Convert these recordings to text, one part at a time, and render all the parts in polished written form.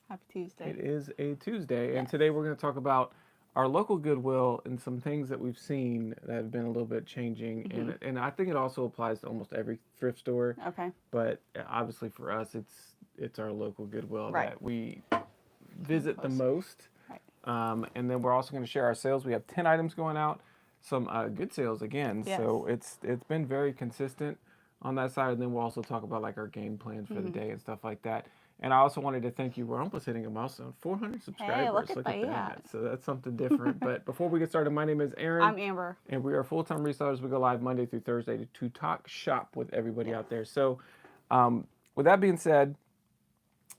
Happy Tuesday. It is a Tuesday, and Yes. today we're going to talk about our local Goodwill and some things that we've seen that have been a little bit changing. Mm-hmm. And I think it also applies to almost every thrift store, Okay. but obviously for us, it's our local Goodwill Right. that we Come visit the closer. most. Right. And then we're also going to share our sales. We have 10 items going out, some good sales again. Yes. So it's been very consistent on that side. And then we'll also talk about like our game plans for the Mm-hmm. day and stuff like that. And I also wanted to thank you. We're almost hitting a milestone, 400 Hey, look subscribers. at Look at that. that. So that's something different. But before we get started, my name is Aaron, I'm Amber. and we are full-time resellers. We go live Monday through Thursday to talk shop with everybody Yes. out there. So with that being said,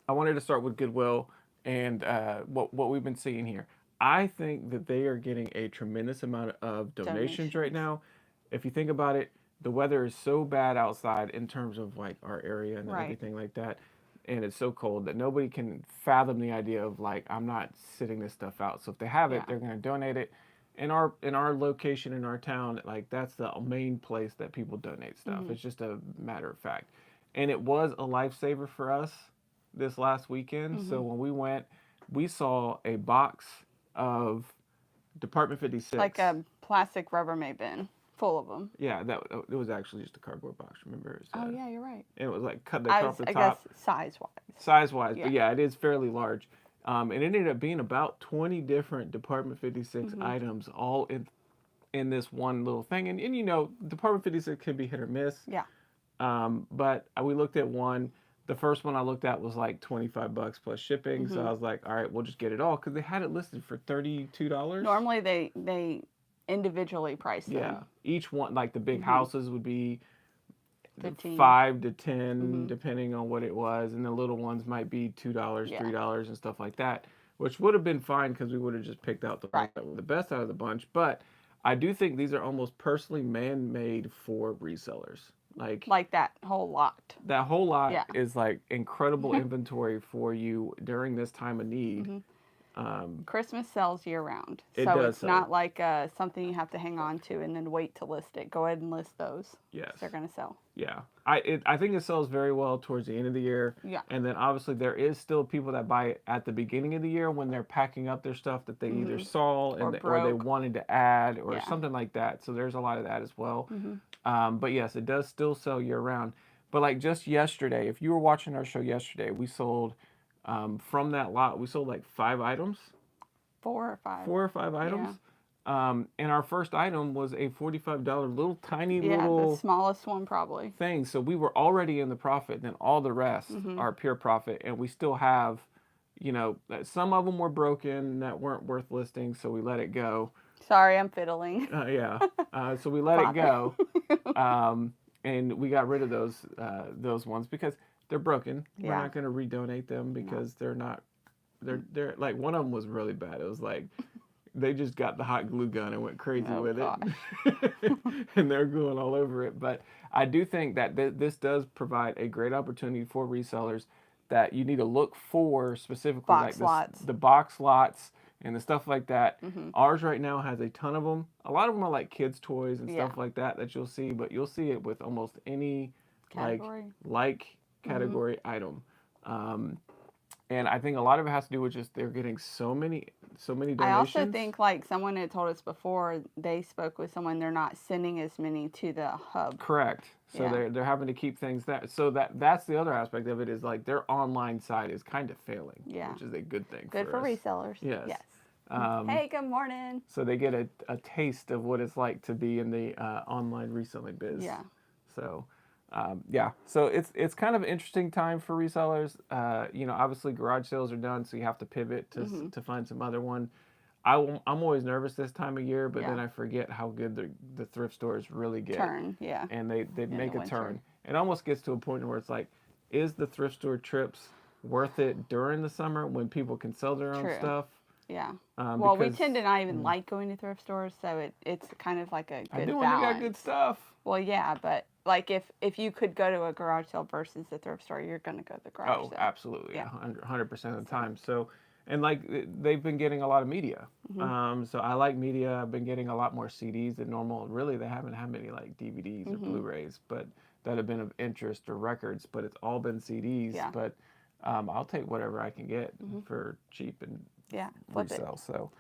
I wanted to start with Goodwill and what we've been seeing here. I think that they are getting a tremendous amount of donations right Donations. now. If you think about it, the weather is so bad outside in terms of like our area and Right. everything like that, and it's so cold that nobody can fathom the idea of like I'm not sitting this stuff out. So if they have it, Yeah. they're going to donate it. In our location in our town, like that's the main place that people donate stuff. Mm-hmm. It's just a matter of fact, and it was a lifesaver for us this last weekend. Mm-hmm. So when we went, we saw a box of Department 56. Like a plastic Rubbermaid bin full of them. Yeah, that it was actually just a cardboard box. Remember, it Oh was, yeah, you're right. and it was like they cut off the I guess top size wise. size wise, Yeah. but yeah, it is fairly large. And it ended up being about 20 different Department 56 Mm-hmm. items, all in this one little thing. And you know, Department 56 can be hit or miss. Yeah. But we looked at one. The first one I looked at was like $25 plus shipping. So Mm-hmm. I was like, all right, we'll just get it all because they had it listed for $32. Normally they individually price them. Yeah, each one, like the big Mm-hmm. houses would be 15. 5 to 10, Mm-hmm. depending on what it was, and the little ones might be $2, Yeah. $3, and stuff like that, which would have been fine because we would have just picked out the ones Right. that were the best out of the bunch. But I do think these are almost personally man-made for resellers. Like that whole lot. That whole lot Yeah. is like incredible inventory for you during this time of need. Mm-hmm. Um, Christmas sells year round. It So does it's sell. not like something you have to hang on to and then wait to list it. Go ahead and list those. yes, They're going to sell. yeah. I think it sells very well towards the end of the year. Yeah. And then obviously there is still people that buy it at the beginning of the year when they're packing up their stuff that they either Mhm. saw Or or they broke. wanted to add or Yeah. something like that. So there's a lot of that as well. Mm-hmm. But yes, it does still sell year round. But like just yesterday, if you were watching our show yesterday, we sold from that lot, we sold like 5 items. 4 or 5. 4 or 5 items. And our first item was a $45 little tiny Yeah, the little smallest one probably. thing. So we were already in the profit, and then all the rest are pure profit. And we still have, you know, some of them were broken that weren't worth listing, so we let it go. Sorry, I'm fiddling. Yeah. So we let it go. And we got rid of those ones because they're broken. We're Yeah. not going to redonate them because they're not. They're like one of them was really bad. It was like they just got the hot glue gun and went crazy Oh, with gosh. it, and they're gluing all over it. But I do think that this does provide a great opportunity for resellers that you need to look for specifically Box like lots. the box lots and the stuff like that. Mm-hmm. Ours right now has a ton of them. A lot of them are like kids' toys and Yeah. stuff like that you'll see, but you'll see it with almost any Category. like category item. And I think a lot of it has to do with just they're getting so many donations. I also think like someone had told us before they spoke with someone, they're not sending as many to the hub. Correct. So Yeah. they're having to keep things that's the other aspect of it is like their online side is kind of failing, Yeah. which is a good thing. Good for us. resellers. Yes. Yes. Hey, good morning. So they get a taste of what it's like to be in the online reselling biz. Yeah. So, yeah. So it's kind of an interesting time for resellers. You know, obviously garage sales are done, so you have to pivot to find some other one. I'm always nervous this time of year, but Yeah. then I forget how good the thrift stores really get. Turn. Yeah. And they make the a turn. winter. It almost gets to a point where it's like, is the thrift store trips worth it during the summer when people can sell their own True. stuff? Yeah. Well, we because- tend to not even like going to thrift stores, so it's kind of like a I good do when you balance. got good stuff. Well, yeah, but like if you could go to a garage sale versus the thrift store, you're going to go to the garage Oh, sale. absolutely, Yeah. 100% of the time. So, and like they've been getting a lot of media. So I like media. I've been getting a lot more CDs than normal. Really, they haven't had many like DVDs or Blu-rays, but that have been of interest or records. But it's all been CDs. Yeah. But I'll take whatever I can get for cheap and flip resell. it. So,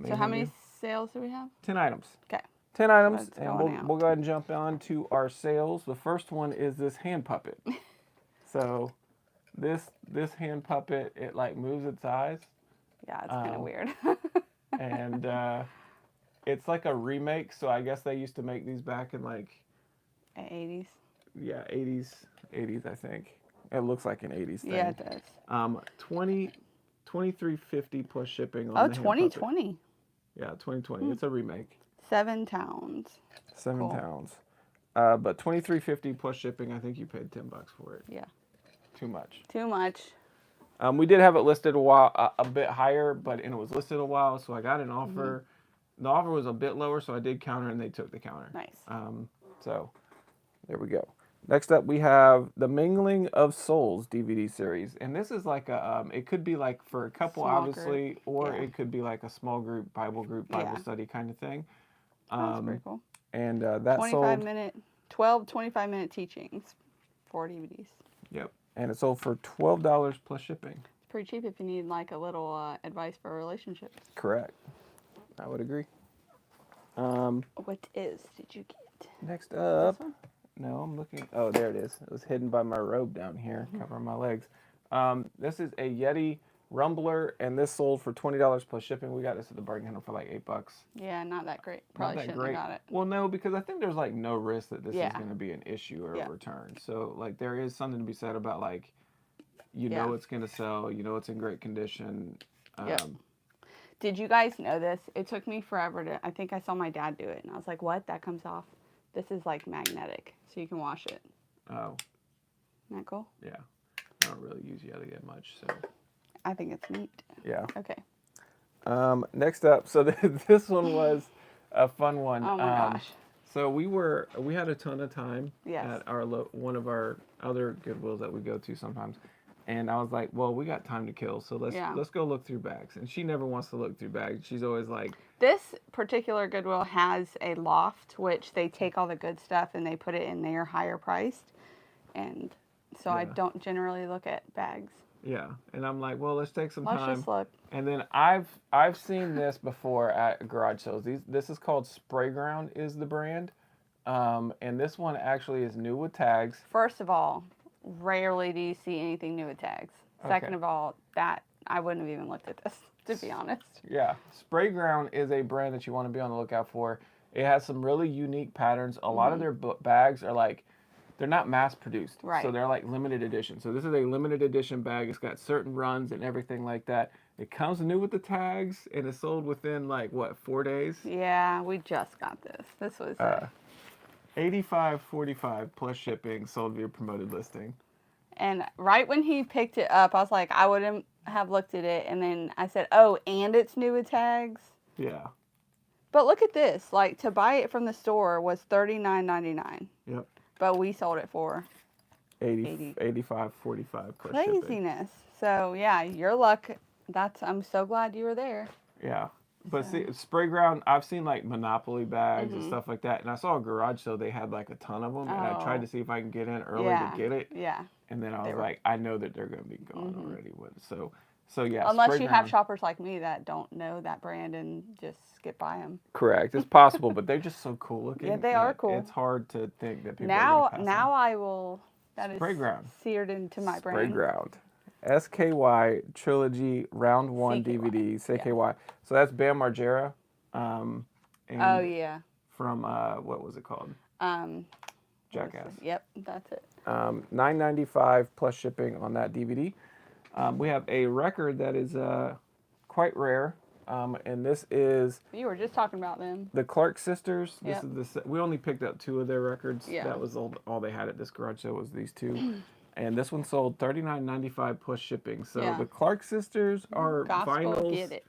So how many sales do we have? 10 items. Okay. 10 items, What's and going we'll go ahead and jump on to our sales. The first one is this hand puppet. So this hand puppet, it like moves its eyes. Yeah, it's kind of weird. And it's like a remake, so I guess they used to make these back in like 80s. Yeah, 80s I think. It looks like an 80s thing. Yeah, it does. 2350 plus shipping on Oh, the hand 2020. puppet. Yeah, 2020. It's a remake. 7 pounds. 7 pounds. But 2350 plus shipping. I think you paid $10 for it. Yeah. Too much. Too much. We did have it listed a bit higher, but it was listed a while, so I got an offer. The offer was a bit lower, so I did counter, and they took the counter. Nice. So there we go. Next up, we have the Mingling of Souls DVD series, and this is like a. It could be like for a couple, Small obviously, group. or it could be like a small group, Bible study kind of thing. That's pretty cool. And that 25-minute teachings, 4 DVDs. Yep, and it sold for $12 plus shipping. It's pretty cheap if you need like a little advice for relationships. Correct. I would agree. What did you get? Next up, no, I'm looking. Oh, there it is. It was hidden by my robe down here, covering my legs. This is a Yeti Rumbler, and this sold for $20 plus shipping. We got this at the bargain handle for like $8. Yeah, not that great. Probably shouldn't have got it. Well, no, because I think there's like no risk that this is Yeah. going to be an issue or a return. So like there is something to be said about like, know it's going to sell, it's in great condition. Did you guys know this? It took me forever to. I think I saw my dad do it, and I was like, "What? That comes off? This is like magnetic, so you can wash it." Oh. Isn't that cool? Yeah. I don't really use Yeti that much, so. I think it's neat. Yeah. Okay. Next up, so this one was a fun one. Oh my gosh. So we had a ton of time at our one of our other Goodwills that we go to sometimes, and I was like, well, we got time to kill, so let's go look through bags. And she never wants to look through bags. She's always like. This particular Goodwill has a loft, which they take all the good stuff and they put it in there higher priced, and so I don't generally look at bags. Yeah, and I'm like, well, let's take some time. Let's just look. And then I've seen this before at garage sales. This is called Spray Ground is the brand, and this one actually is new with tags. First of all, rarely do you see anything new with tags. Second of all, that I wouldn't have even looked at this, to be honest. Yeah, Spray Ground is a brand that you want to be on the lookout for. It has some really unique patterns. A lot of their bags are like. They're not mass produced, so they're like limited edition. So this is a limited edition bag. It's got certain runs and everything like that. It comes new with the tags, and it's sold within like what 4 days? Yeah, we just got this. This was $85.45 plus shipping, sold via promoted listing. And right when he picked it up, I was like, I wouldn't have looked at it, and then I said, oh, and it's new with tags. Yeah. But look at this. Like to buy it from the store was $39.99. Yep. But we sold it for $85.45 plus craziness. shipping. So yeah, your luck. I'm so glad you were there. Yeah, but see, Spray Ground. I've seen like Monopoly bags and stuff like that, and I saw a garage sale. They had like a ton of them, and I tried to see if I can get in early to get it. Yeah. And then I was like, I know that they're going to be gone already. So yeah. Unless Spray you Ground. have shoppers like me that don't know that brand and just skip by them. Correct. It's possible, but they're just so cool looking. Yeah, they are cool. It's hard to think that people are going to pass Now I will. That Spray is Ground. seared into my brain. Spray Ground. SKY Trilogy Round 1 CKY. DVD. CKY. So that's Bam Margera. Oh yeah. From what was it called? Jackass. Yep, that's it. $9.95 plus shipping on that DVD. We have a record that is quite rare, and this is. You were just talking about them. The Clark Sisters. Yep. We only picked up 2 of their records. Yeah. That was all they had at this garage sale was these 2. And this one sold $39.95 plus shipping. So the Clark Sisters are vinyls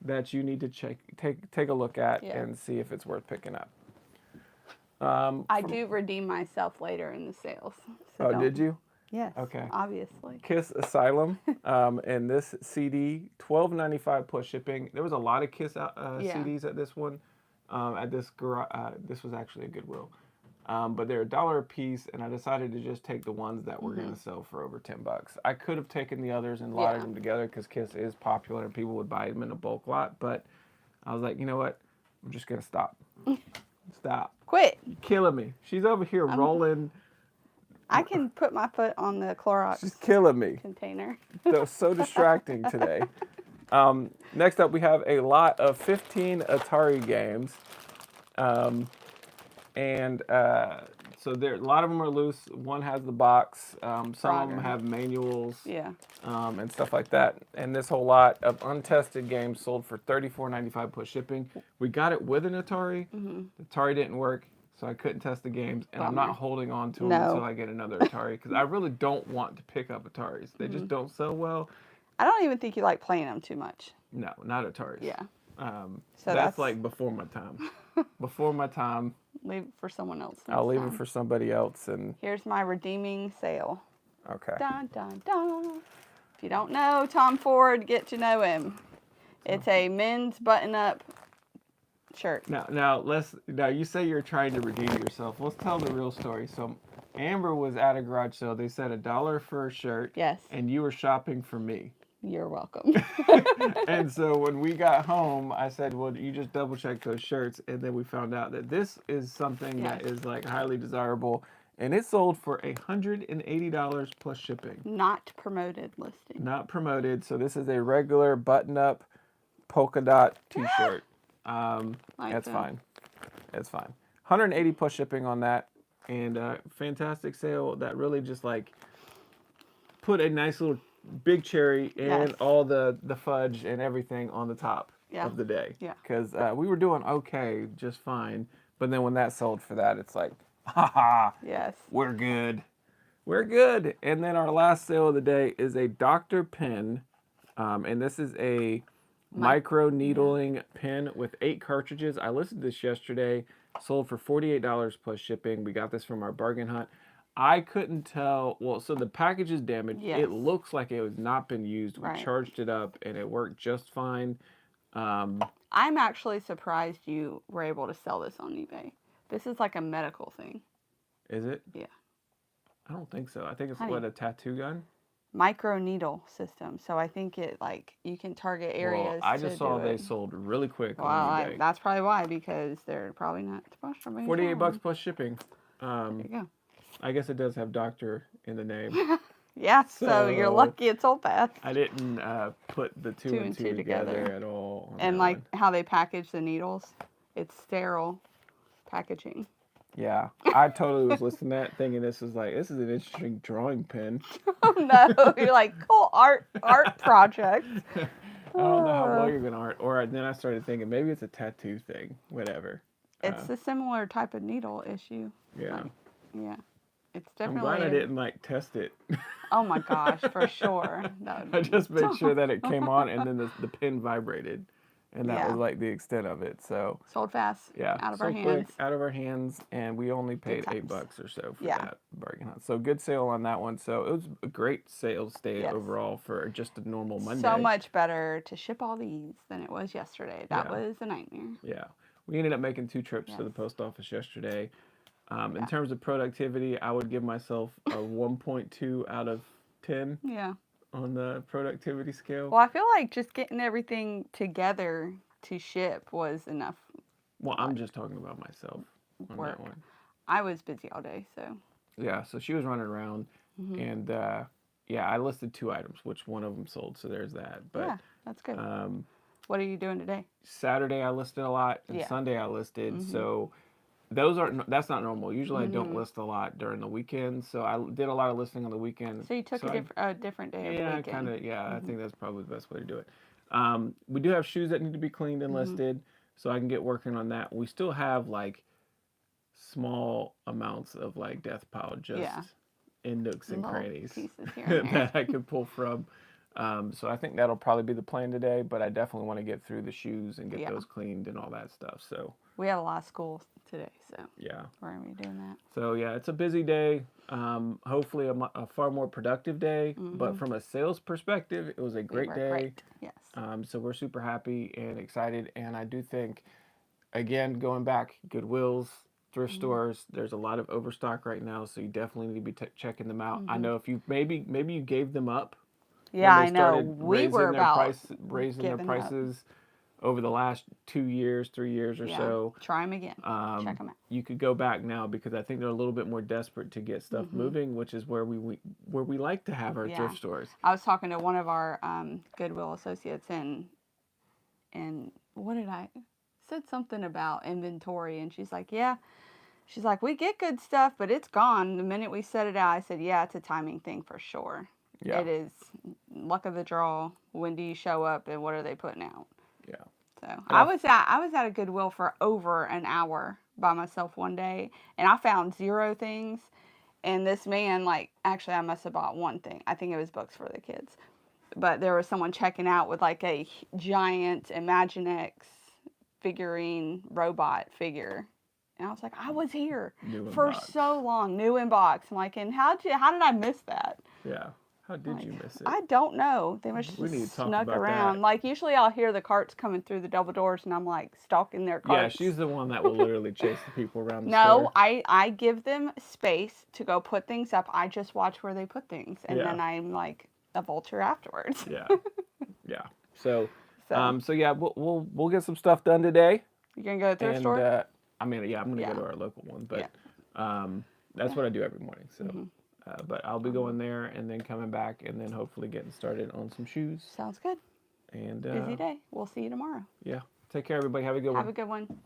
that you need to take a look at and see if it's worth picking up. I do redeem myself later in the sales. So did you? Yes. Okay. Obviously. Kiss Asylum, and this CD, $12.95 plus shipping. There was a lot of Kiss CDs at this one. At this garage, this was actually a Goodwill. But they're $1 a piece, and I decided to just take the ones that were going to sell for over $10. I could have taken the others and lotted them together because Kiss is popular and people would buy them in a bulk lot. But I was like, you know what? I'm just going to stop. Stop. Quit. You're killing me. She's over here rolling. I can put my foot on the Clorox She's killing me. container. That was so distracting today. Next up, we have a lot of 15 Atari games. So a lot of them are loose. One has the box. Some of them have manuals. Yeah. And stuff like that. And this whole lot of untested games sold for $34.95 plus shipping. We got it with an Atari. The Atari didn't work, so I couldn't test the games. And I'm not holding on to them until I get another Atari because I really don't want to pick up Ataris. They just don't sell well. I don't even think you like playing them too much. No, not Ataris. Yeah. So that's like before my time. Before my time. Leave it for someone else. I'll leave it for somebody else. And here's my redeeming sale. Okay. Dun, dun, dun. If you don't know Tom Ford, get to know him. It's a men's button-up shirt. Now you say you're trying to redeem yourself. Let's tell the real story. So Amber was at a garage sale. They said $1 for a shirt. Yes. And you were shopping for me. You're welcome. And so when we got home, I said, well, you just double check those shirts. And then we found out that this is something that is like highly desirable. And it sold for $180 plus shipping. Not promoted listing. Not promoted. So this is a regular button-up polka dot t-shirt. That's fine. It's fine. 180 plus shipping on that. And fantastic sale that really just like put a nice little big cherry and all the fudge and everything on the top of the day. Yeah. Because we were doing okay, just fine. But then when that sold for that, it's like, haha. Yes. We're good. We're good. And then our last sale of the day is a Dr. pen. And this is a micro needling pen with 8 cartridges. I listed this yesterday. Sold for $48 plus shipping. We got this from our bargain hunt. I couldn't tell. Well, so the package is damaged. Yes. It looks like it has not been used. We charged it up and it worked just fine. I'm actually surprised you were able to sell this on eBay. This is like a medical thing. Is it? Yeah. I don't think so. I think it's a tattoo gun. Micro needle system. So I think it like you can target areas. Well, I just saw they sold really quick on eBay. That's probably why, because they're probably not supposed to be. $48 plus shipping. There you go. I guess it does have doctor in the name. Yeah, so you're lucky it's old fast. I didn't put the two and two together at all. And like how they package the needles, it's sterile packaging. Yeah, I totally was listening to that thinking this is an interesting drawing pen. Oh no, you're like, cool art project. I don't know how well you're going to art. Or then I started thinking maybe it's a tattoo thing, whatever. It's a similar type of needle issue. Yeah. Yeah. It's definitely. I'm glad I didn't test it. Oh my gosh, for sure. I just made sure that it came on and then the pin vibrated. And that was like the extent of it. So sold fast. Yeah. Out of our hands. Quick, out of our hands, and we only paid $8 or so for that bargain hunt. So good sale on that one. So it was a great sales day overall for just a normal Monday. So much better to ship all these than it was yesterday. That was a nightmare. Yeah. We ended up making 2 trips to the post office yesterday. In terms of productivity, I would give myself a 1.2 out of 10. Yeah. On the productivity scale. Well, I feel like just getting everything together to ship was enough. Well, I'm just talking about myself on that one. I was busy all day, so. Yeah, so she was running around, and I listed 2 items, which one of them sold, so there's that. But yeah, that's good. What are you doing today? Saturday I listed a lot, and Sunday I listed, so. That's not normal. Usually I don't list a lot during the weekend, so I did a lot of listing on the weekend. So you took a different day of the weekend. Kind of. Yeah, I think that's probably the best way to do it. We do have shoes that need to be cleaned and listed, so I can get working on that. We still have like small amounts of like death pile just in nooks and crannies that I could pull from. So I think that'll probably be the plan today, but I definitely want to get through the shoes and get those cleaned and all that stuff. So we had a lot of school today, so we're gonna be doing that. So yeah, it's a busy day. Hopefully a far more productive day, but from a sales perspective, it was a great day. Great. Yes. So we're super happy and excited, and I do think, again, going back, Goodwill's thrift stores. There's a lot of overstock right now, so you definitely need to be checking them out. I Mm-hmm. know if you maybe you gave them up Yeah, when they I know. started We were about raising their giving up. prices over the last 2 years, 3 years or Yeah. so. Try them again. Check them out. You could go back now because I think they're a little bit more desperate to get stuff moving, which is where we like to have our Yeah. thrift stores. I was talking to one of our Goodwill associates, and what did I said something about inventory, and she's like, yeah. She's like, we get good stuff, but it's gone the minute we set it out. I said, yeah, it's a timing thing for sure. Yeah. It is luck of the draw. When do you show up, and what are they putting out? Yeah. So I was at a Goodwill for over an hour by myself one day, and I found 0 things. And this man, like, actually, I must have bought one thing. I think it was books for the kids. But there was someone checking out with like a giant Imaginext figurine robot figure. And I was like, I was here for so long, new in box. I'm like, and how did I miss that? Yeah. How did you miss it? I don't know. They must We need just to talk snuck about around. that. Like, usually I'll hear the carts coming through the double doors, and I'm like stalking their carts. Yeah, she's the one that will literally chase the people around the No, store. I give them space to go put things up. I just watch where they put things, and Yeah. then I'm like a vulture afterwards. Yeah. Yeah. So yeah, we'll get some stuff done today. You gonna go to the thrift store? I mean, yeah, I'm gonna go to our local one, but that's what I do every morning. So, but I'll be going there and then coming back and then hopefully getting started on some shoes. Sounds good. And Busy day. We'll see you tomorrow. Yeah. Take care, everybody. Have a good one. Have a good one.